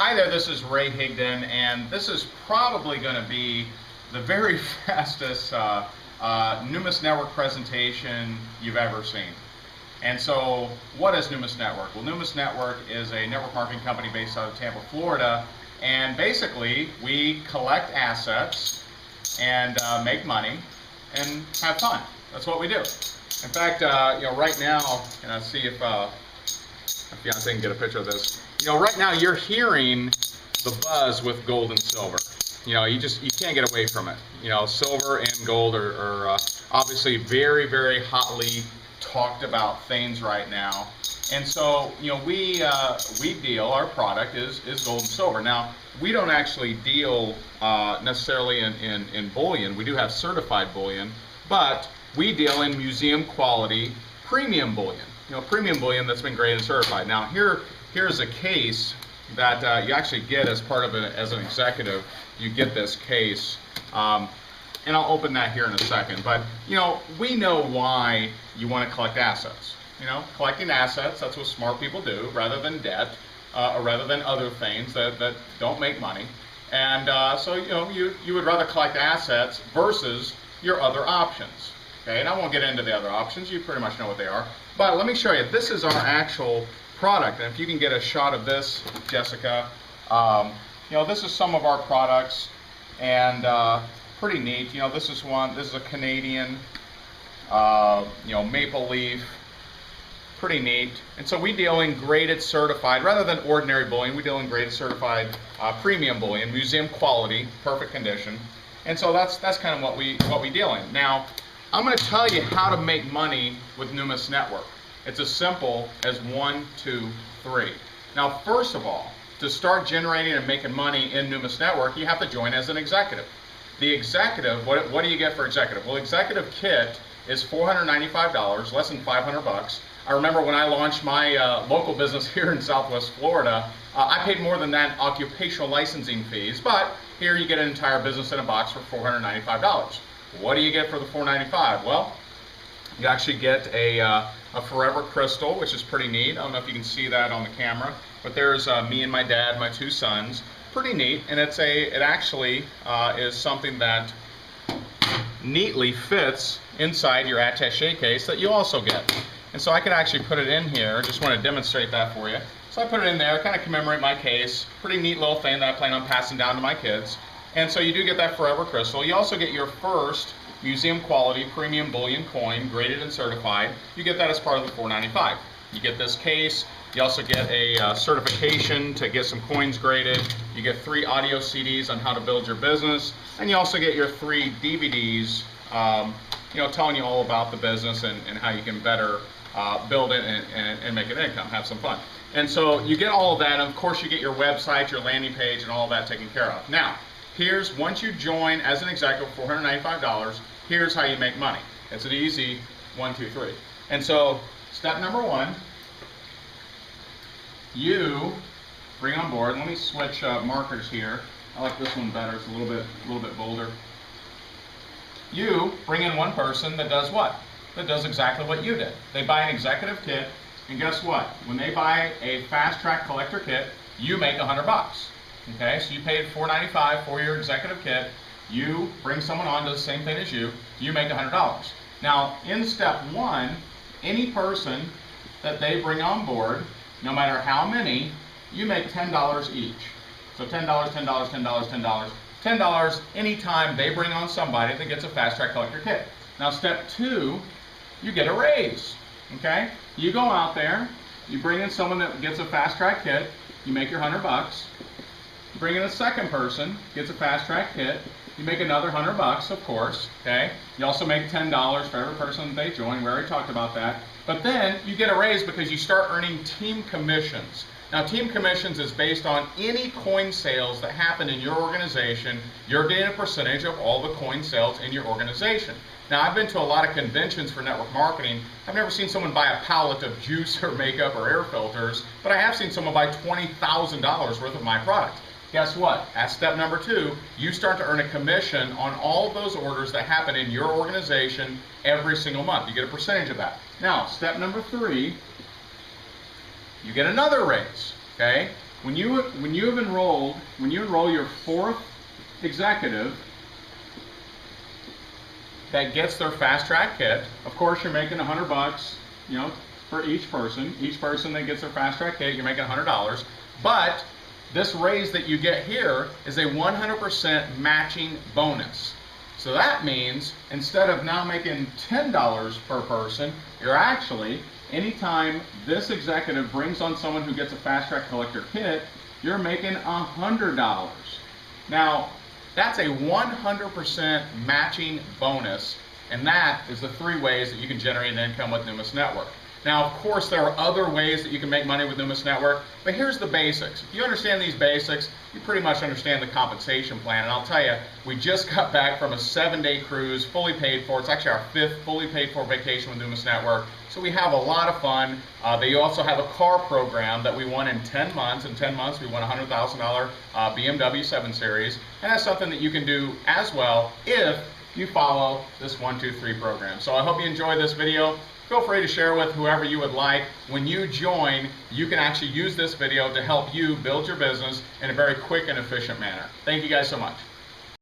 Hi there, this is Ray Higdon, and this is probably going to be the very fastest Numis Network presentation you've ever seen. And so, what is Numis Network? Well, Numis Network is a network marketing company based out of Tampa, Florida, and basically we collect assets and make money and have fun. That's what we do. In fact, right now, and I'll see if my fiance can get a picture of this. Right now you're hearing the buzz with gold and silver. You can't get away from it. Silver and gold are obviously very, very hotly talked about things right now. And so, we deal, our product is gold and silver. Now, we don't actually deal necessarily in bullion. We do have certified bullion, but we deal in museum quality premium bullion. Premium bullion that's been graded and certified. Now, here's a case that you actually get as part of it as an executive. You get this case, and I'll open that here in a second. But we know why you want to collect assets. Collecting assets, that's what smart people do, rather than debt, or rather than other things that don't make money. And so you would rather collect assets versus your other options. Okay, and I won't get into the other options. You pretty much know what they are. But let me show you. This is our actual product, and if you can get a shot of this, Jessica, this is some of our products, and pretty neat. This is one. This is a Canadian, maple leaf. Pretty neat. And so we deal in graded, certified, rather than ordinary bullion. We deal in graded, certified, premium bullion, museum quality, perfect condition. And so that's kind of what we deal in. Now, I'm going to tell you how to make money with Numis Network. It's as simple as 1, 2, 3. Now, first of all, to start generating and making money in Numis Network, you have to join as an executive. The executive, what do you get for executive? Well, executive kit is $495, less than $500. I remember when I launched my local business here in Southwest Florida, I paid more than that occupational licensing fees, but here you get an entire business in a box for $495. What do you get for the $495? Well, you actually get a forever crystal, which is pretty neat. I don't know if you can see that on the camera, but there's me and my dad, my 2 sons. Pretty neat, and it actually is something that neatly fits inside your attaché case that you also get. And so I could actually put it in here. Just want to demonstrate that for you. So I put it in there, kind of commemorate my case. Pretty neat little thing that I plan on passing down to my kids. And so you do get that forever crystal. You also get your first museum quality premium bullion coin, graded and certified. You get that as part of the $495. You get this case. You also get a certification to get some coins graded. You get 3 audio CDs on how to build your business. And you also get your 3 DVDs, telling you all about the business and how you can better build it and make an income, have some fun. And so you get all of that, and of course you get your website, your landing page, and all of that taken care of. Now, once you join as an executive, $495, here's how you make money. It's an easy 1, 2, 3. And so, step number 1, you bring on board. Let me switch markers here. I like this one better. It's a little bit bolder. You bring in one person that does what? That does exactly what you did. They buy an executive kit, and guess what? When they buy a fast track collector kit, you make $100. Okay, so you paid $495 for your executive kit. You bring someone on, does the same thing as you. You make $100. Now, in step 1, any person that they bring on board, no matter how many, you make $10 each. So $10, $10, $10, $10, $10 anytime they bring on somebody that gets a fast track collector kit. Now, step 2, you get a raise. Okay, you go out there, you bring in someone that gets a fast track kit, you make your $100. Bring in a second person, gets a fast track kit, you make another $100, of course, okay? You also make $10 for every person that they join. We already talked about that. But then you get a raise because you start earning team commissions. Now, team commissions is based on any coin sales that happen in your organization. You're getting a percentage of all the coin sales in your organization. Now, I've been to a lot of conventions for network marketing. I've never seen someone buy a pallet of juice or makeup or air filters, but I have seen someone buy $20,000 worth of my product. Guess what? At step number 2, you start to earn a commission on all of those orders that happen in your organization every single month. You get a percentage of that. Now, step number 3, you get another raise. Okay? when you enroll your 4th executive that gets their fast track kit, of course you're making $100, you know, for each person. Each person that gets their fast track kit, you're making $100. But this raise that you get here is a 100% matching bonus. So that means instead of now making $10 per person, you're actually, anytime this executive brings on someone who gets a fast track collector kit, you're making $100. Now, that's a 100% matching bonus, and that is the 3 ways that you can generate an income with Numis Network. Now, of course, there are other ways that you can make money with Numis Network, but here's the basics. If you understand these basics, you pretty much understand the compensation plan. And I'll tell you, we just got back from a 7-day cruise, fully paid for. It's actually our 5th fully paid for vacation with Numis Network. So we have a lot of fun. They also have a car program that we won in 10 months. In 10 months, we won a $100,000 BMW 7 Series. And that's something that you can do as well if you follow this 1, 2, 3 program. So I hope you enjoyed this video. Feel free to share with whoever you would like. When you join, you can actually use this video to help you build your business in a very quick and efficient manner. Thank you guys so much.